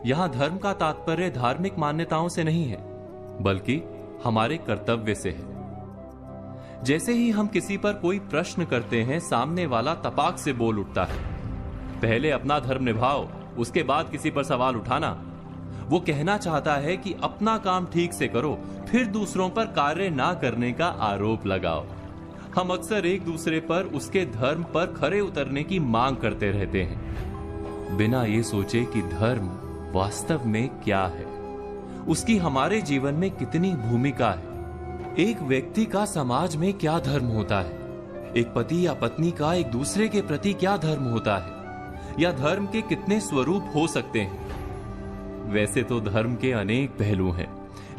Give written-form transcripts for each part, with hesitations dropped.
यहां धर्म का तात्पर्य धार्मिक मान्यताओं से नहीं है, बल्कि हमारे कर्तव्य से है। जैसे ही हम किसी पर कोई प्रश्न करते हैं, सामने वाला तपाक से बोल उठता है, पहले अपना धर्म निभाओ, उसके बाद किसी पर सवाल उठाना। वो कहना चाहता है कि अपना काम ठीक से करो, फिर दूसरों पर कार्य ना करने का आरोप लगाओ। हम अक्सर एक दूसरे पर उसके धर्म पर खरे उतरने की मांग करते रहते हैं, बिना ये सोचे कि धर्म वास्तव में क्या है, उसकी हमारे जीवन में कितनी भूमिका है। एक व्यक्ति का समाज में क्या धर्म होता है, एक पति या पत्नी का एक दूसरे के प्रति क्या धर्म होता है, या धर्म के कितने स्वरूप हो सकते हैं। वैसे तो धर्म के अनेक पहलू हैं,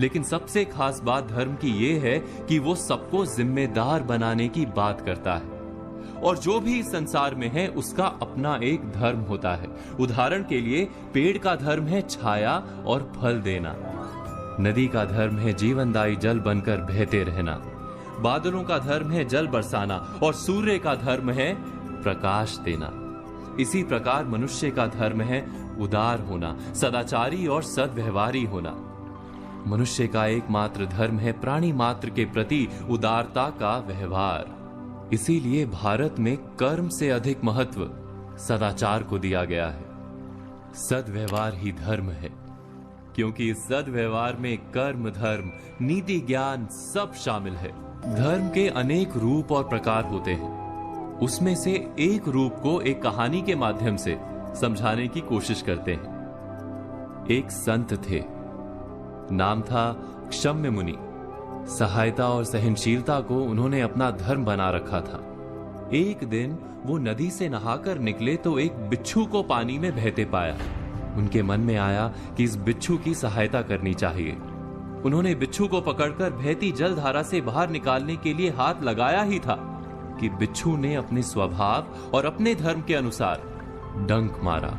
लेकिन सबसे खास बात धर्म की यह है कि वो सबको जिम्मेदार बनाने की बात करता है। और जो भी इस संसार में है उसका अपना एक धर्म होता है। उदाहरण के लिए पेड़ का धर्म है छाया और फल देना, नदी का धर्म है जीवनदायी जल बनकर बहते रहना, बादलों का धर्म है जल बरसाना, और सूर्य का धर्म है प्रकाश देना। इसी प्रकार मनुष्य का धर्म है उदार होना, सदाचारी और सद्व्यवहारी होना। मनुष्य का एकमात्र धर्म है प्राणी मात्र के प्रति उदारता का व्यवहार। इसीलिए भारत में कर्म से अधिक महत्व सदाचार को दिया गया है। सद्व्यवहार ही धर्म है, क्योंकि इस सद्व्यवहार में कर्म, धर्म, नीति, ज्ञान सब शामिल है। धर्म के अनेक रूप और प्रकार होते हैं, उसमें से एक रूप को एक कहानी के माध्यम से समझाने की कोशिश करते हैं। एक संत थे, नाम था क्षम्य मुनि। सहायता और सहनशीलता को उन्होंने अपना धर्म बना रखा था। एक दिन वो नदी से नहाकर निकले तो एक बिच्छू को पानी में बहते पाया। उनके मन में आया कि इस बिच्छू की सहायता करनी चाहिए। उन्होंने बिच्छू को पकड़कर बहती जलधारा से बाहर निकालने के लिए हाथ लगाया ही था कि बिच्छू ने अपने स्वभाव और अपने धर्म के अनुसार डंक मारा।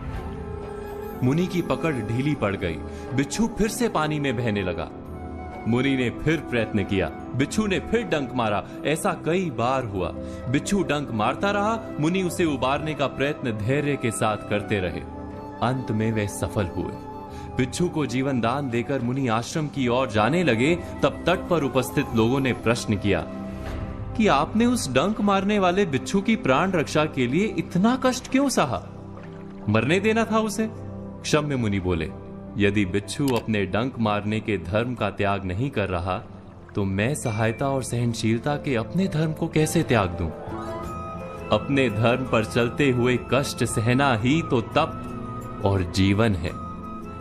मुनि की पकड़ ढीली पड़ गई, बिच्छू फिर से पानी में बहने लगा। मुनि ने फिर प्रयत्न किया, बिच्छू ने फिर डंक मारा। ऐसा कई बार हुआ। बिच्छू डंक मारता रहा, मुनि उसे उबारने का प्रयत्न धैर्य के साथ करते रहे। अंत में वे सफल हुए। बिच्छू को जीवन दान देकर मुनि आश्रम की ओर जाने लगे, तब तट पर उपस्थित लोगों ने प्रश्न किया कि आपने उस डंक मारने वाले बिच्छू की प्राण रक्षा के लिए इतना कष्ट क्यों सहा? मरने देना था उसे। क्षम्य मुनि बोले, यदि बिच्छू अपने डंक मारने के धर्म का त्याग नहीं कर रहा, तो मैं सहायता और सहनशीलता के अपने धर्म को कैसे त्याग दूं? अपने धर्म पर चलते हुए कष्ट सहना ही तो तप और जीवन है।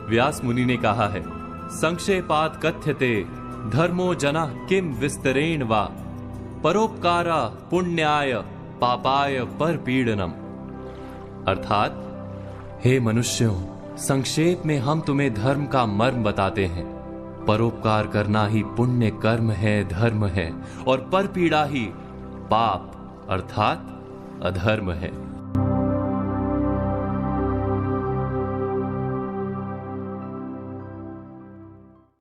व्यास मुनि ने कहा है, संक्षेपात कथ्यते धर्मो जना किम विस्तरेण वा परोपकारा पुण्याय पापाय परपीड़नम। अर्थात, हे मनुष्यों, संक्षेप में हम तुम्हें धर्म का मर्म बताते हैं। परोपकार करना ही पुण्य कर्म है, धर्म है, और परपीड़ा ही पाप अर्थात अधर्म है।